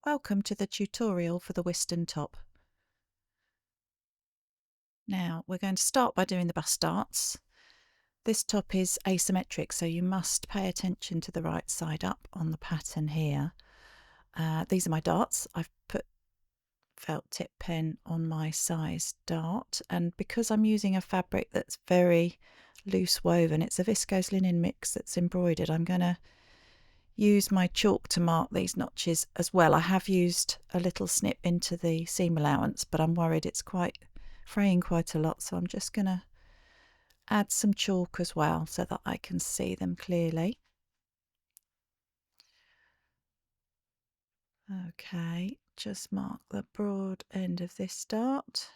Welcome to the tutorial for the Wiston top. Now we're going to start by doing the bust darts. This top is asymmetric, so you must pay attention to the right side up on the pattern here. These are my darts. I've put felt tip pen on my size dart, and because I'm using a fabric that's very loose woven, it's a viscose linen mix that's embroidered, I'm going to use my chalk to mark these notches as well. I have used a little snip into the seam allowance, but I'm worried it's fraying quite a lot, so I'm just going to add some chalk as well so that I can see them clearly. Okay, just mark the broad end of this dart.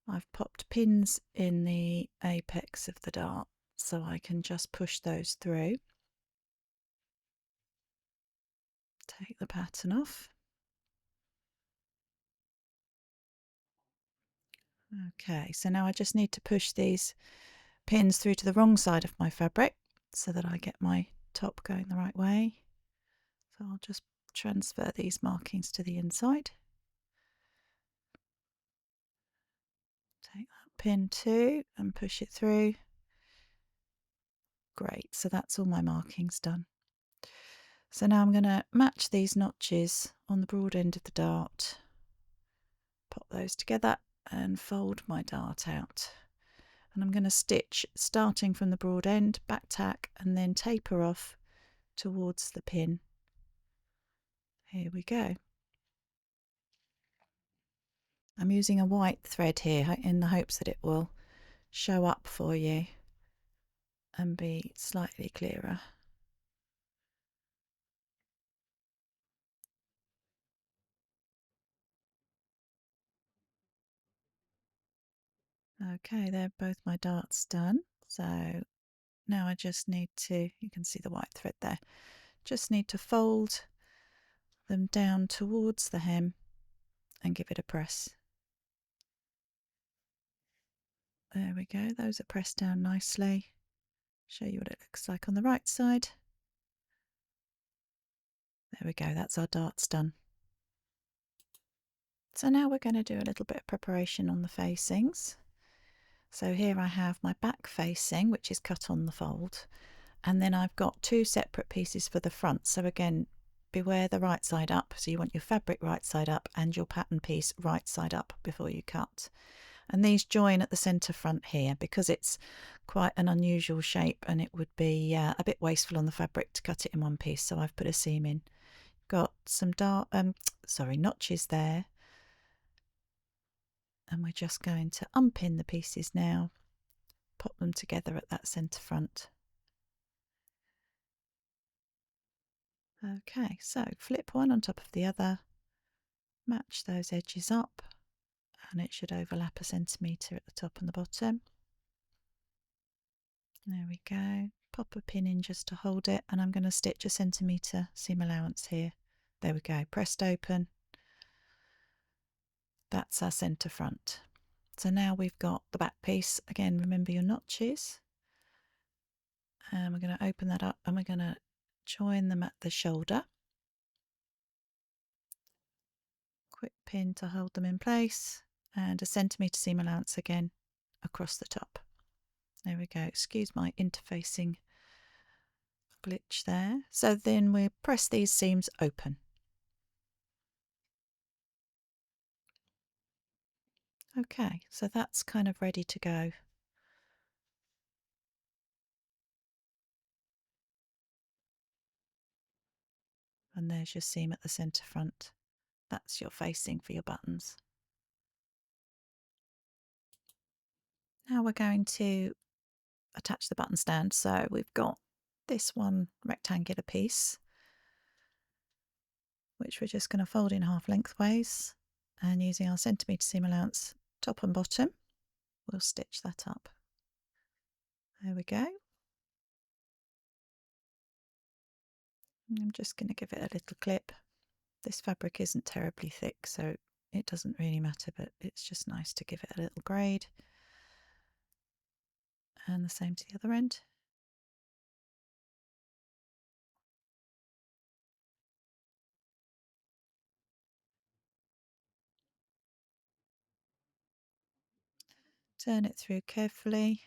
I've popped pins in the apex of the dart so I can just push those through. Take the pattern off. Okay, so now I just need to push these pins through to the wrong side of my fabric so that I get my top going the right way. So I'll just transfer these markings to the inside. Take that pin too and push it through. Great, so that's all my markings done. So now I'm going to match these notches on the broad end of the dart, pop those together and fold my dart out. And I'm going to stitch starting from the broad end, back tack, and then taper off towards the pin. Here we go. I'm using a white thread here in the hopes that it will show up for you and be slightly clearer. Okay, they're both my darts done. So now I just need to, you can see the white thread there, just need to fold them down towards the hem and give it a press. There we go, those are pressed down nicely. Show you what it looks like on the right side. There we go, that's our darts done. So now we're going to do a little bit of preparation on the facings. So here I have my back facing, which is cut on the fold, and then I've got two separate pieces for the front. So again, beware the right side up. So you want your fabric right side up and your pattern piece right side up before you cut. And these join at the centre front here because it's quite an unusual shape and it would be a bit wasteful on the fabric to cut it in one piece. So I've put a seam in. Got some notches there. And we're just going to unpin the pieces now, pop them together at that centre front. Okay, so flip one on top of the other, match those edges up, and it should overlap a centimetre at the top and the bottom. There we go. Pop a pin in just to hold it, and I'm going to stitch a centimetre seam allowance here. There we go, pressed open. That's our centre front. So now we've got the back piece. Again, remember your notches. And we're going to open that up and we're going to join them at the shoulder. Quick pin to hold them in place, and a centimetre seam allowance again across the top. There we go, excuse my interfacing glitch there. So then we press these seams open. Okay, so that's kind of ready to go. And there's your seam at the centre front. That's your facing for your buttons. Now we're going to attach the button stand. So we've got this one rectangular piece, which we're just going to fold in half lengthways, and using our centimetre seam allowance top and bottom, we'll stitch that up. There we go. I'm just going to give it a little clip. This fabric isn't terribly thick, so it doesn't really matter, but it's just nice to give it a little grade. And the same to the other end. Turn it through carefully.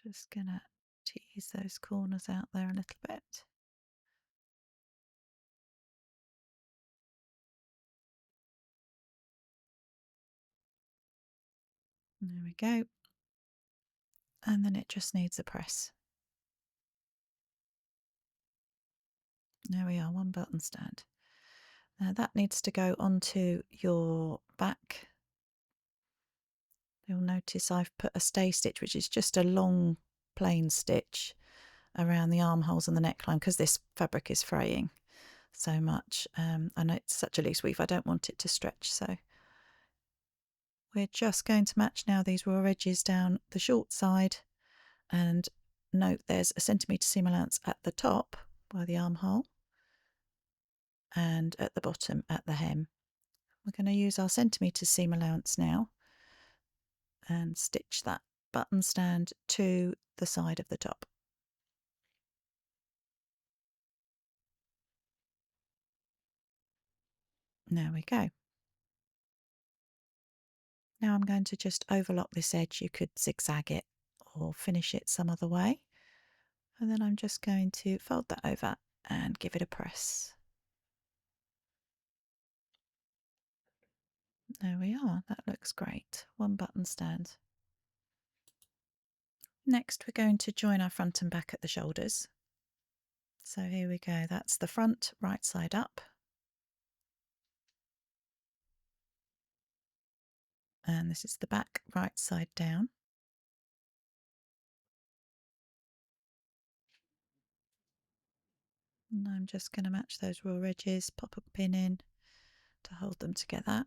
Just gonna tease those corners out there a little bit. There we go. And then it just needs a press. There we are, one button stand. Now that needs to go onto your back. You'll notice I've put a stay stitch, which is just a long plain stitch around the armholes and the neckline because this fabric is fraying so much. And it's such a loose weave, I don't want it to stretch. So we're just going to match now these raw edges down the short side, and note there's a centimetre seam allowance at the top by the armhole and at the bottom at the hem. We're going to use our centimetre seam allowance now and stitch that button stand to the side of the top. There we go. Now I'm going to just overlock this edge. You could zigzag it or finish it some other way. And then I'm just going to fold that over and give it a press. There we are, that looks great. One button stand. Next we're going to join our front and back at the shoulders. So here we go, that's the front right side up. And this is the back right side down. And I'm just going to match those raw edges, pop a pin in to hold them together.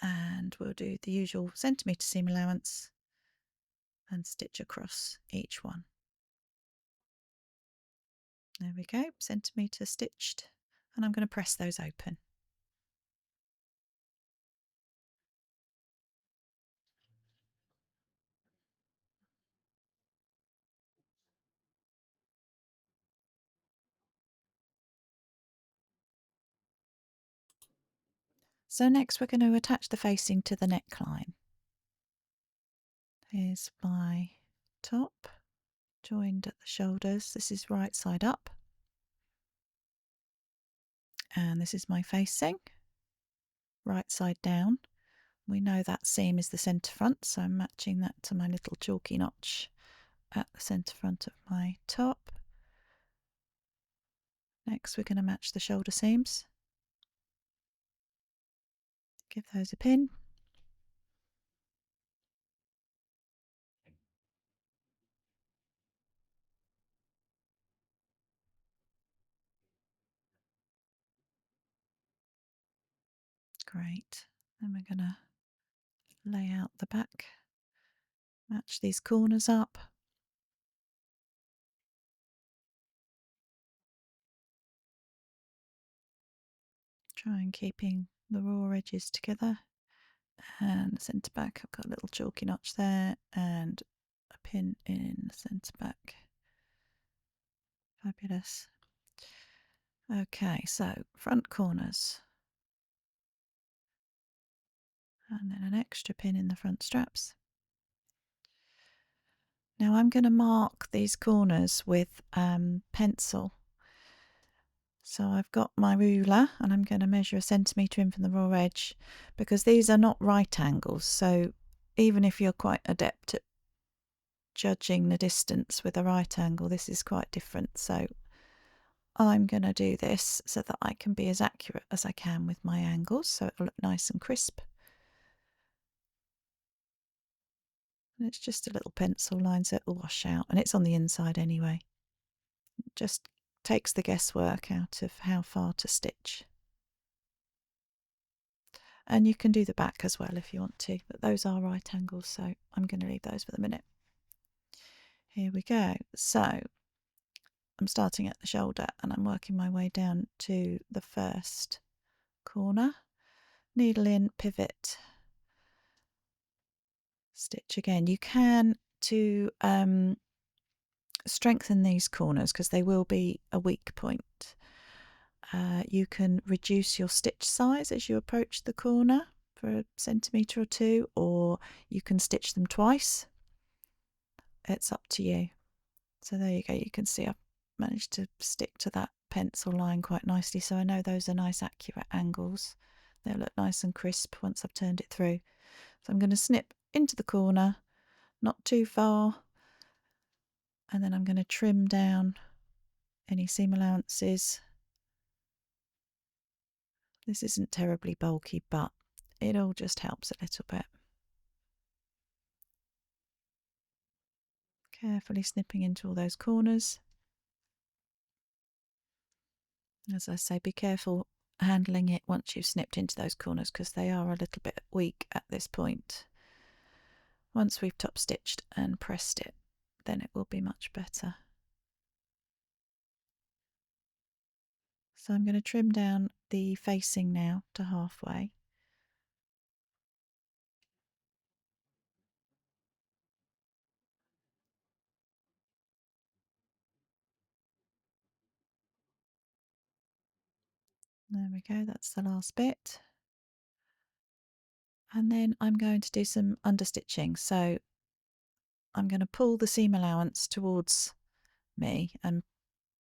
And we'll do the usual centimetre seam allowance and stitch across each one. There we go, centimetre stitched, and I'm going to press those open. So next we're going to attach the facing to the neckline. Here's my top, joined at the shoulders. This is right side up. And this is my facing, right side down. We know that seam is the centre front, so I'm matching that to my little chalky notch at the centre front of my top. Next we're going to match the shoulder seams. Give those a pin. Great. Then we're going to lay out the back, match these corners up. Try and keeping the raw edges together. And the centre back, I've got a little chalky notch there and a pin in the centre back. Fabulous. Okay, so front corners. And then an extra pin in the front straps. Now I'm going to mark these corners with pencil. So I've got my ruler and I'm going to measure a centimetre in from the raw edge, because these are not right angles. So even if you're quite adept at judging the distance with a right angle, this is quite different. So I'm going to do this so that I can be as accurate as I can with my angles, so it'll look nice and crisp. And it's just a little pencil line, so it'll wash out, and it's on the inside anyway. It just takes the guesswork out of how far to stitch. And you can do the back as well if you want to, but those are right angles, so I'm going to leave those for the minute. Here we go. So I'm starting at the shoulder and I'm working my way down to the first corner. Needle in, pivot, stitch again. You can to strengthen these corners because they will be a weak point. You can reduce your stitch size as you approach the corner for a centimetre or two, or you can stitch them twice. It's up to you. So there you go, you can see I've managed to stick to that pencil line quite nicely, so I know those are nice accurate angles. They'll look nice and crisp once I've turned it through. So I'm going to snip into the corner, not too far, and then I'm going to trim down any seam allowances. This isn't terribly bulky, but it all just helps a little bit. Carefully snipping into all those corners. As I say, be careful handling it once you've snipped into those corners because they are a little bit weak at this point. Once we've top stitched and pressed it, then it will be much better. So I'm going to trim down the facing now to halfway. There we go, that's the last bit. And then I'm going to do some understitching. So I'm going to pull the seam allowance towards me and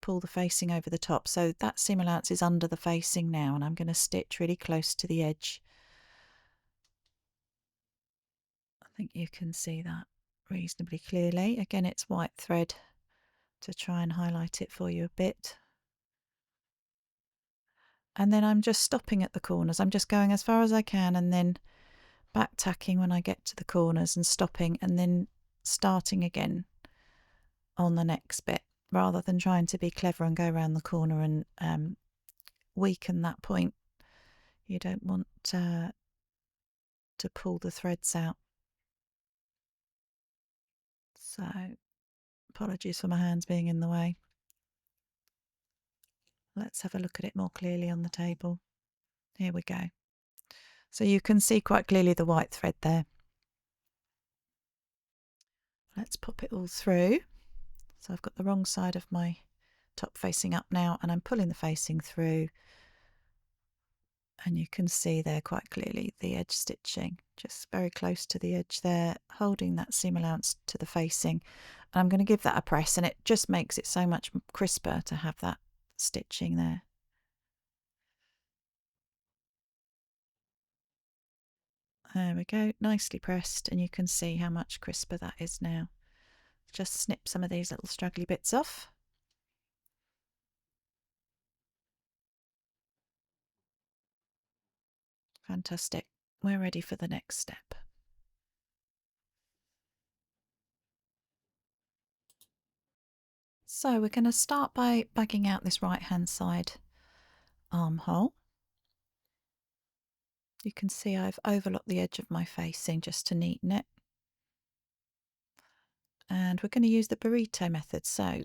pull the facing over the top. So that seam allowance is under the facing now, and I'm going to stitch really close to the edge. I think you can see that reasonably clearly. Again, it's white thread to try and highlight it for you a bit. And then I'm just stopping at the corners. I'm just going as far as I can and then back tacking when I get to the corners and stopping and then starting again on the next bit, rather than trying to be clever and go around the corner and weaken that point. You don't want to pull the threads out. So apologies for my hands being in the way. Let's have a look at it more clearly on the table. Here we go. So you can see quite clearly the white thread there. Let's pop it all through. So I've got the wrong side of my top facing up now, and I'm pulling the facing through, and you can see there quite clearly the edge stitching, just very close to the edge there, holding that seam allowance to the facing. And I'm going to give that a press, and it just makes it so much crisper to have that stitching there. There we go, nicely pressed, and you can see how much crisper that is now. Just snip some of these little straggly bits off. Fantastic. We're ready for the next step. So we're going to start by bagging out this right hand side armhole. You can see I've overlocked the edge of my facing just to neaten it. And we're going to use the burrito method. So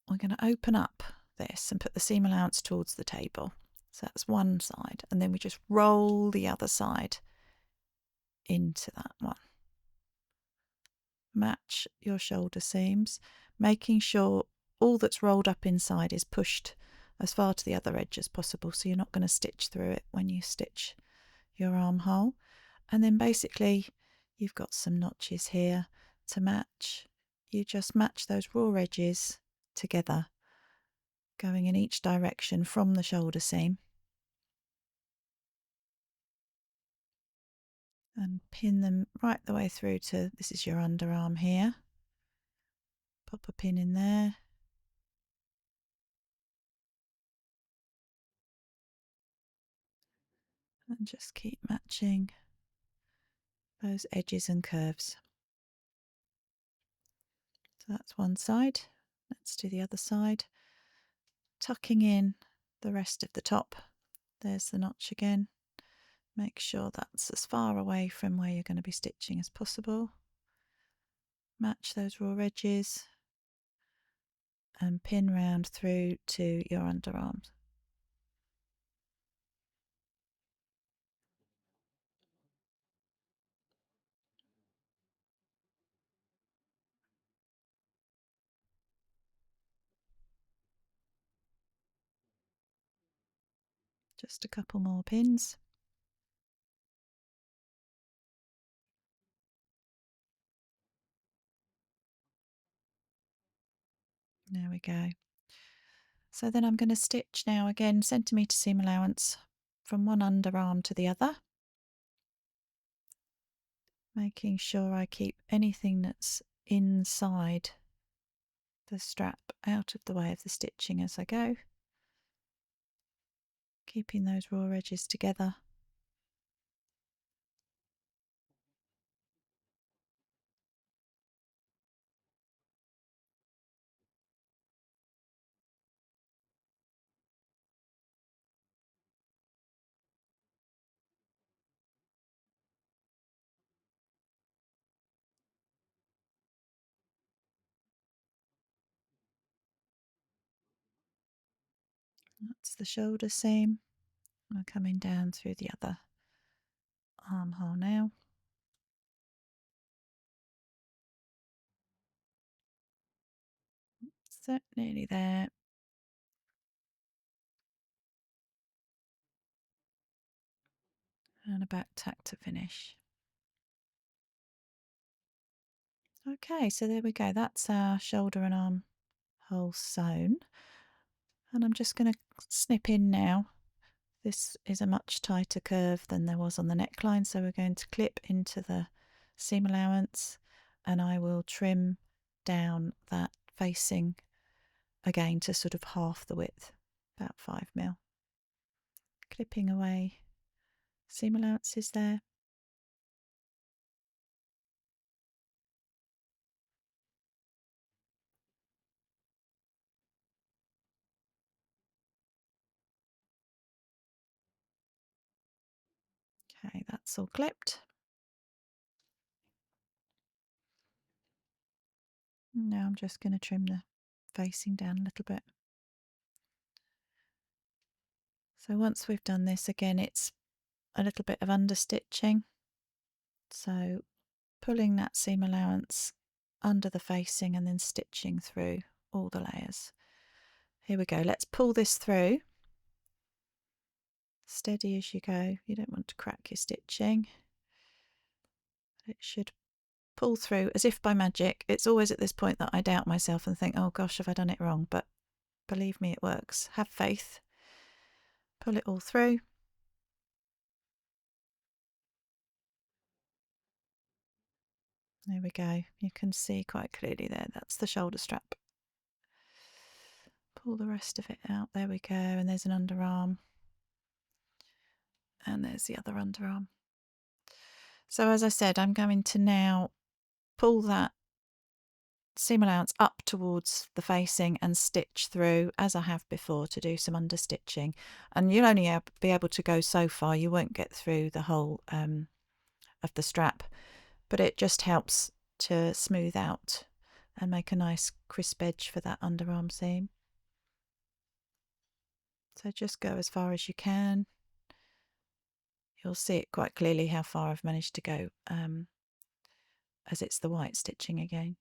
we're going to open up this and put the seam allowance towards the table. So that's one side. And then we just roll the other side into that one. Match your shoulder seams, making sure all that's rolled up inside is pushed as far to the other edge as possible, so you're not going to stitch through it when you stitch your armhole. And then basically you've got some notches here to match. You just match those raw edges together, going in each direction from the shoulder seam, and pin them right the way through to, this is your underarm here. Pop a pin in there. And just keep matching those edges and curves. So that's one side. Let's do the other side. Tucking in the rest of the top. There's the notch again. Make sure that's as far away from where you're going to be stitching as possible. Match those raw edges and pin round through to your underarms. Just a couple more pins. There we go. So then I'm going to stitch now again, centimetre seam allowance from one underarm to the other, making sure I keep anything that's inside the strap out of the way of the stitching as I go, keeping those raw edges together. That's the shoulder seam. I'm coming down through the other armhole now. So nearly there. And a back tack to finish. Okay, so there we go. That's our shoulder and armhole sewn. And I'm just going to snip in now. This is a much tighter curve than there was on the neckline, so we're going to clip into the seam allowance, and I will trim down that facing again to sort of half the width, about 5mm. Clipping away seam allowances there. Okay, that's all clipped. Now I'm just going to trim the facing down a little bit. So once we've done this, again, it's a little bit of understitching. So pulling that seam allowance under the facing and then stitching through all the layers. Here we go. Let's pull this through. Steady as you go. You don't want to crack your stitching. It should pull through as if by magic. It's always at this point that I doubt myself and think, oh gosh, have I done it wrong? But believe me, it works. Have faith. Pull it all through. There we go. You can see quite clearly there. That's the shoulder strap. Pull the rest of it out. There we go. And there's an underarm. And there's the other underarm. So as I said, I'm going to now pull that seam allowance up towards the facing and stitch through as I have before to do some understitching. And you'll only be able to go so far. You won't get through the whole of the strap, but it just helps to smooth out and make a nice crisp edge for that underarm seam. So just go as far as you can. You'll see it quite clearly how far I've managed to go as it's the white stitching again.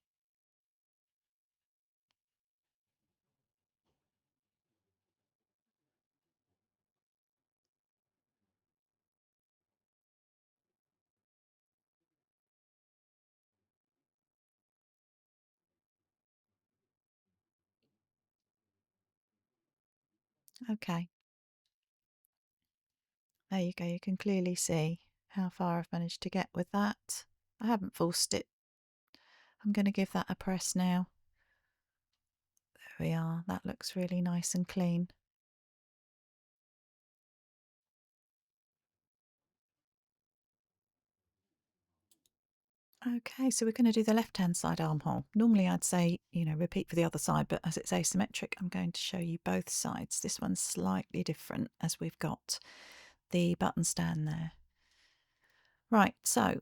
Okay, there you go. You can clearly see how far I've managed to get with that. I haven't forced it. I'm going to give that a press now. There we are. That looks really nice and clean. Okay, so we're going to do the left-hand side armhole. Normally I'd say, repeat for the other side, but as it's asymmetric, I'm going to show you both sides. This one's slightly different as we've got the button stand there. Right, so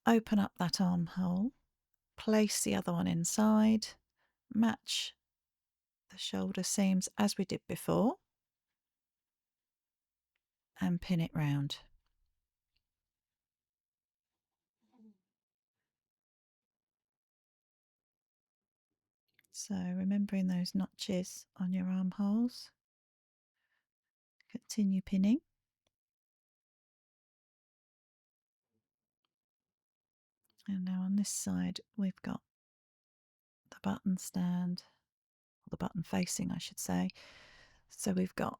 open up that armhole, place the other one inside, match the shoulder seams as we did before, and pin it round. So remembering those notches on your armholes. Continue pinning. And now on this side we've got the button stand, or the button facing I should say. So we've got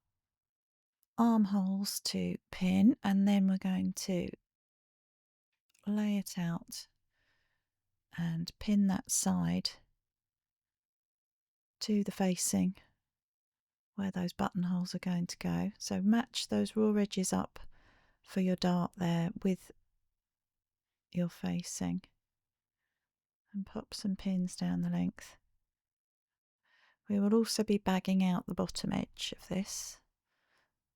armholes to pin, and then we're going to lay it out and pin that side to the facing where those buttonholes are going to go. So match those raw edges up for your dart there with your facing and pop some pins down the length. We will also be bagging out the bottom edge of this,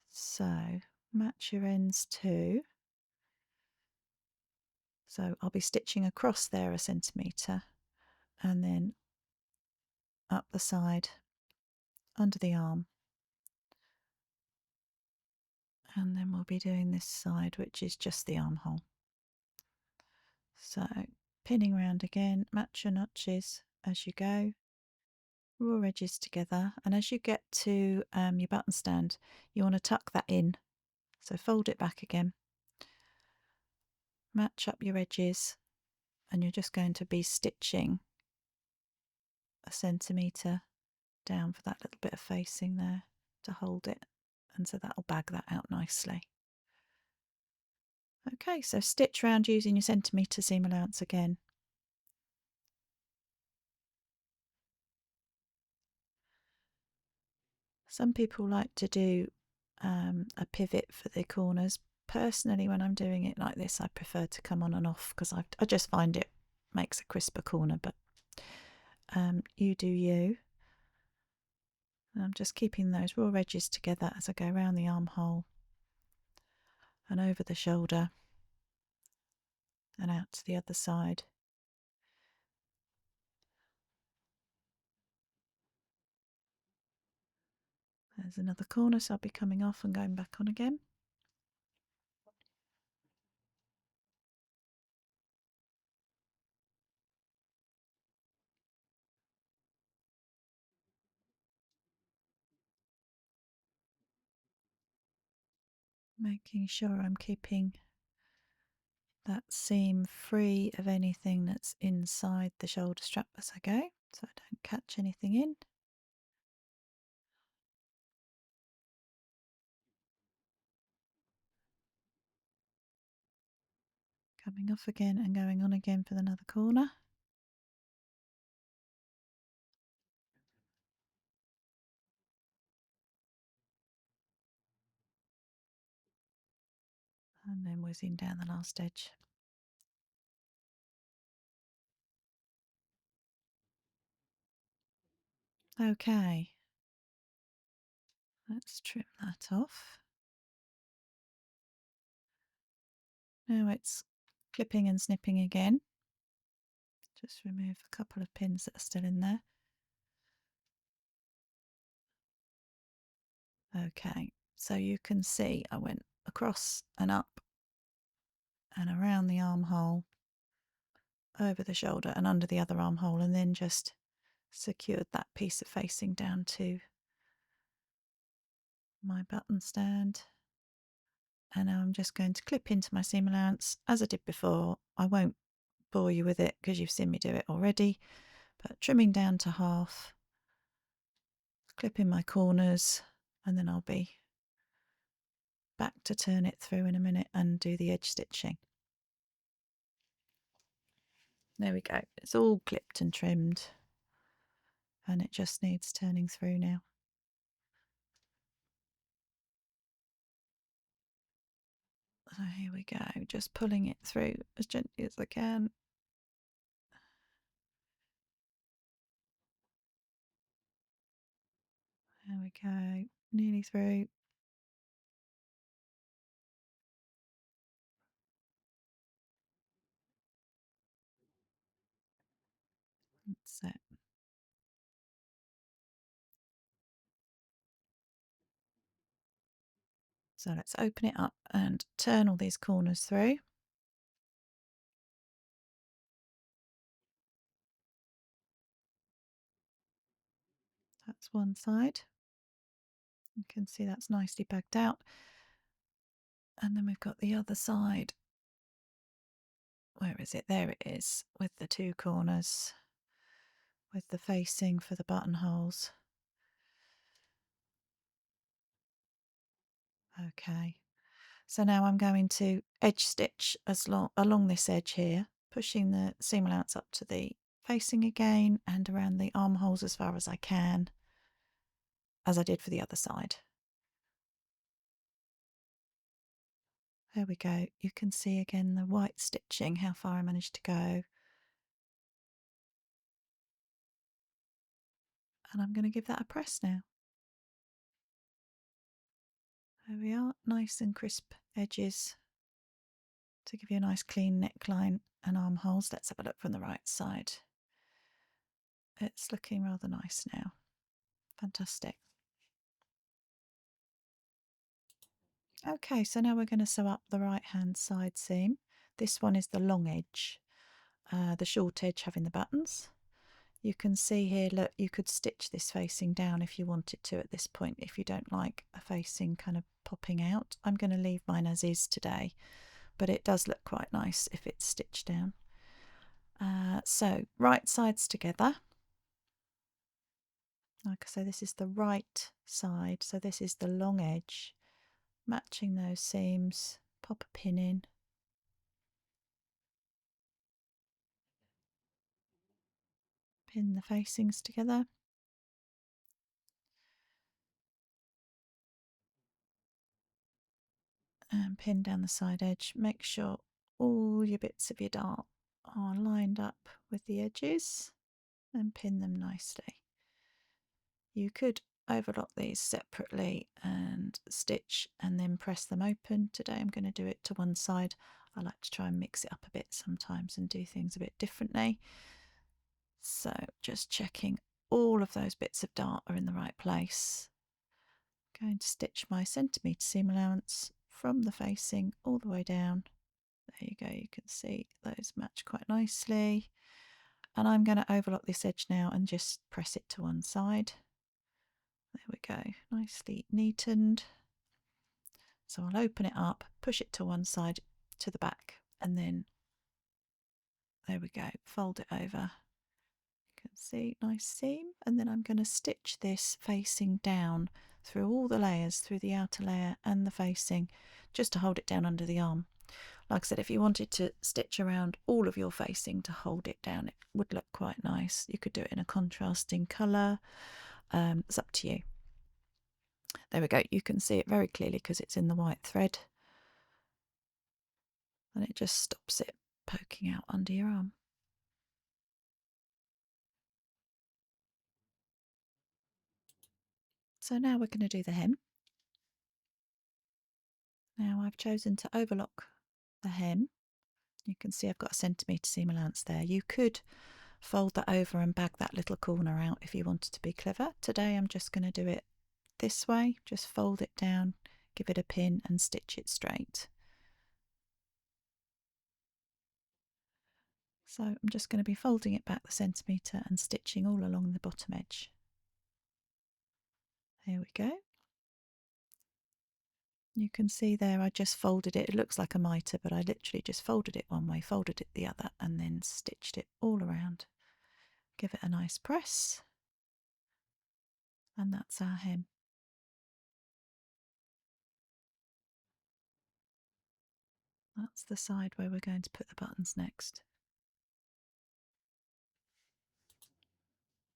so match your ends too. So I'll be stitching across there 1 centimetre and then up the side under the arm, and then we'll be doing this side, which is just the armhole. So pinning round again, match your notches as you go, raw edges together, and as you get to your button stand you want to tuck that in, so fold it back again, match up your edges, and you're just going to be stitching 1 centimetre down for that little bit of facing there to hold it, and so that'll bag that out nicely. Okay, so stitch round using your centimetre seam allowance again. Some people like to do a pivot for the corners. Personally, when I'm doing it like this, I prefer to come on and off because I just find it makes a crisper corner, but you do you. And I'm just keeping those raw edges together as I go around the armhole and over the shoulder and out to the other side. There's another corner, so I'll be coming off and going back on again. Making sure I'm keeping that seam free of anything that's inside the shoulder strap as I go, so I don't catch anything in. Coming off again and going on again for another corner. And then whizzing down the last edge. Okay, let's trim that off. Now it's clipping and snipping again. Just remove a couple of pins that are still in there. Okay, so you can see I went across and up and around the armhole, over the shoulder and under the other armhole, and then just secured that piece of facing down to my button stand. And now I'm just going to clip into my seam allowance as I did before. I won't bore you with it because you've seen me do it already, but trimming down to half, clipping my corners, and then I'll be back to turn it through in a minute and do the edge stitching. There we go, it's all clipped and trimmed and it just needs turning through now. So here we go, just pulling it through as gently as I can. There we go, nearly through. That's it. So let's open it up and turn all these corners through. That's one side. You can see that's nicely bagged out. And then we've got the other side. Where is it? There it is, with the two corners, with the facing for the buttonholes. Okay, so now I'm going to edge stitch along this edge here, pushing the seam allowance up to the facing again and around the armholes as far as I can, as I did for the other side. There we go. You can see again the white stitching, how far I managed to go. And I'm going to give that a press now. There we are, nice and crisp edges to give you a nice clean neckline and armholes. Let's have a look from the right side. It's looking rather nice now. Fantastic. Okay, so now we're going to sew up the right hand side seam. This one is the long edge, the short edge having the buttons. You can see here, look, you could stitch this facing down if you wanted to at this point, if you don't like a facing kind of popping out. I'm going to leave mine as is today, but it does look quite nice if it's stitched down. So right sides together. Like I say, this is the right side, so this is the long edge. Matching those seams, pop a pin in. Pin the facings together. And pin down the side edge. Make sure all your bits of your dart are lined up with the edges and pin them nicely. You could overlock these separately and stitch and then press them open. Today I'm going to do it to one side. I like to try and mix it up a bit sometimes and do things a bit differently. So just checking all of those bits of dart are in the right place. Going to stitch my centimetre seam allowance from the facing all the way down. There you go, you can see those match quite nicely. And I'm going to overlock this edge now and just press it to one side. There we go, nicely neatened. So I'll open it up, push it to one side to the back, and then there we go, fold it over. You can see, nice seam. And then I'm going to stitch this facing down through all the layers, through the outer layer and the facing, just to hold it down under the arm. Like I said, if you wanted to stitch around all of your facing to hold it down, it would look quite nice. You could do it in a contrasting colour. It's up to you. There we go. You can see it very clearly because it's in the white thread. And it just stops it poking out under your arm. So now we're going to do the hem. Now I've chosen to overlock the hem. You can see I've got a centimetre seam allowance there. You could fold that over and bag that little corner out if you wanted to be clever. Today I'm just going to do it this way, just fold it down, give it a pin and stitch it straight. So I'm just going to be folding it back the centimetre and stitching all along the bottom edge. Here we go. You can see there I just folded it. It looks like a mitre, but I literally just folded it one way, folded it the other, and then stitched it all around. Give it a nice press. And that's our hem. That's the side where we're going to put the buttons next.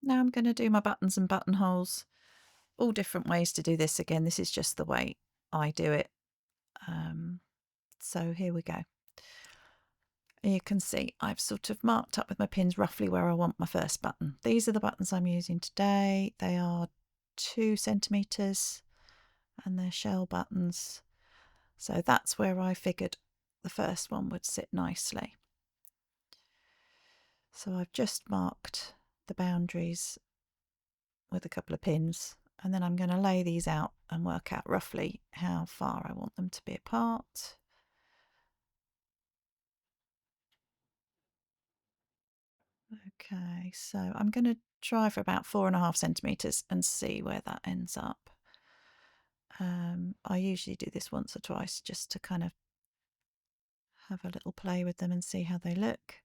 Now I'm going to do my buttons and buttonholes. All different ways to do this again. This is just the way I do it. So here we go. You can see I've sort of marked up with my pins roughly where I want my first button. These are the buttons I'm using today. They are 2 centimetres and they're shell buttons. So that's where I figured the first one would sit nicely. So I've just marked the boundaries with a couple of pins, and then I'm going to lay these out and work out roughly how far I want them to be apart. Okay, so I'm going to try for about 4.5 centimetres and see where that ends up. I usually do this once or twice just to kind of have a little play with them and see how they look.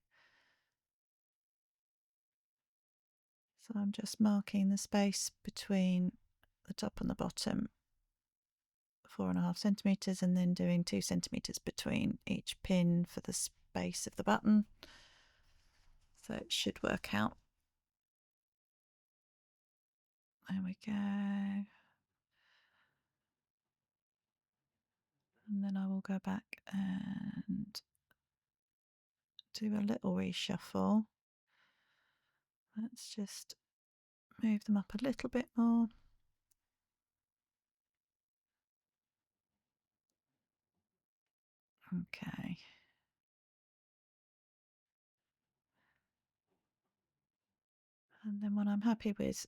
So I'm just marking the space between the top and the bottom, 4.5 centimetres, and then doing 2 centimetres between each pin for the space of the button. So it should work out. There we go. And then I will go back and do a little reshuffle. Let's just move them up a little bit more. Okay. And then when I'm happy with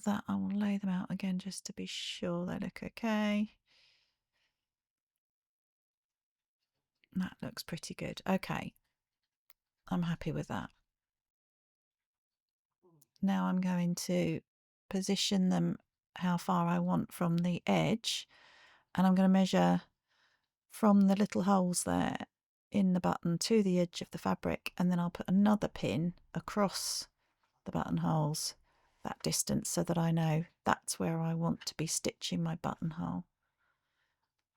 that, I will lay them out again just to be sure they look okay. That looks pretty good. Okay. I'm happy with that. Now I'm going to position them how far I want from the edge, and I'm going to measure from the little holes there in the button to the edge of the fabric, and then I'll put another pin across the buttonholes that distance so that I know that's where I want to be stitching my buttonhole.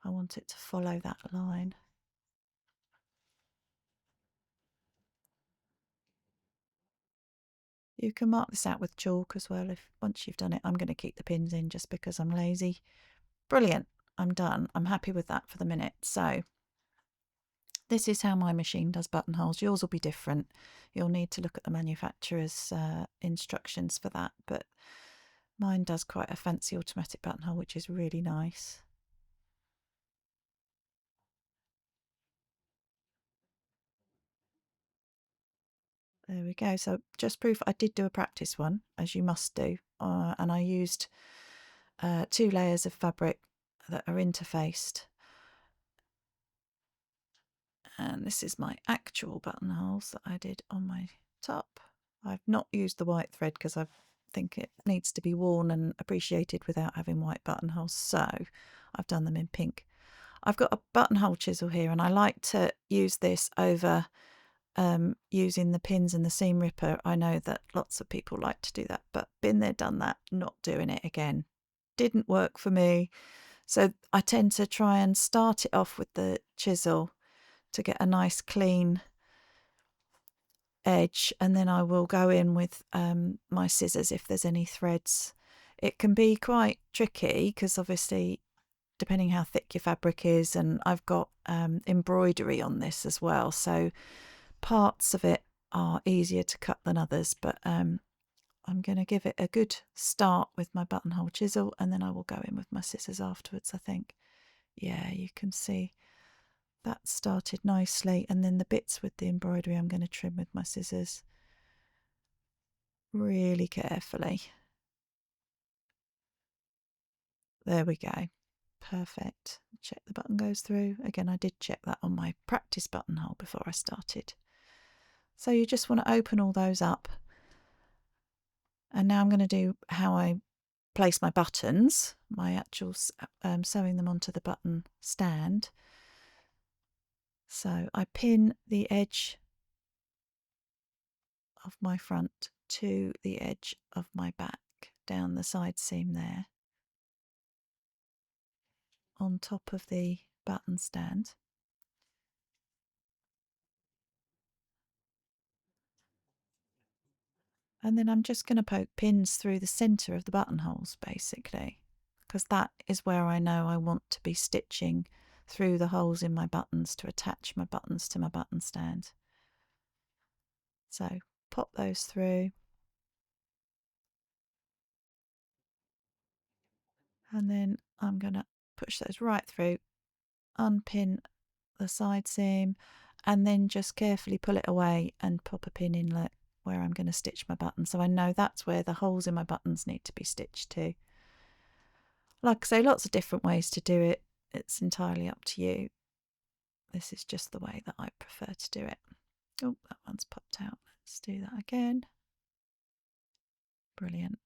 I want it to follow that line. You can mark this out with chalk as well if once you've done it. I'm going to keep the pins in just because I'm lazy. Brilliant. I'm done. I'm happy with that for the minute. So this is how my machine does buttonholes. Yours will be different. You'll need to look at the manufacturer's instructions for that, but mine does quite a fancy automatic buttonhole, which is really nice. There we go. So just proof I did do a practice one, as you must do, and I used 2 layers of fabric that are interfaced. And this is my actual buttonholes that I did on my top. I've not used the white thread because I think it needs to be worn and appreciated without having white buttonholes, so I've done them in pink. I've got a buttonhole chisel here, and I like to use this over using the pins and the seam ripper. I know that lots of people like to do that, but been there, done that, not doing it again. Didn't work for me. So I tend to try and start it off with the chisel to get a nice clean edge, and then I will go in with my scissors if there's any threads. It can be quite tricky because obviously depending how thick your fabric is, and I've got embroidery on this as well, so parts of it are easier to cut than others, but I'm going to give it a good start with my buttonhole chisel, and then I will go in with my scissors afterwards. I think, yeah, you can see that started nicely, and then the bits with the embroidery I'm going to trim with my scissors really carefully. There we go. Perfect. Check the button goes through. Again, I did check that on my practice buttonhole before I started. So you just want to open all those up. And now I'm going to do how I place my buttons, my actual sewing them onto the button stand. So I pin the edge of my front to the edge of my back down the side seam there on top of the button stand. And then I'm just going to poke pins through the centre of the buttonholes basically, because that is where I know I want to be stitching through the holes in my buttons to attach my buttons to my button stand. So pop those through. And then I'm going to push those right through, unpin the side seam, and then just carefully pull it away and pop a pin in where I'm going to stitch my button. So I know that's where the holes in my buttons need to be stitched to. Like I say, lots of different ways to do it. It's entirely up to you. This is just the way that I prefer to do it. Oh, that one's popped out. Let's do that again. Brilliant.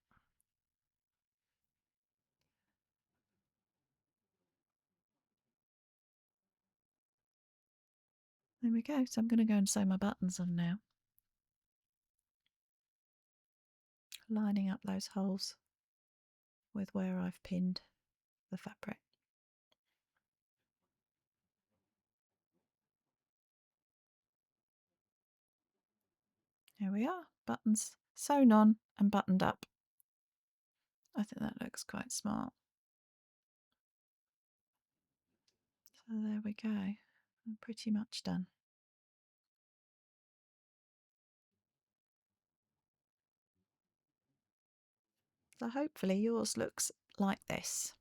There we go. So I'm going to go and sew my buttons on now. Lining up those holes with where I've pinned the fabric. Here we are, buttons sewn on and buttoned up. I think that looks quite smart. So there we go. I'm pretty much done. So hopefully yours looks like this.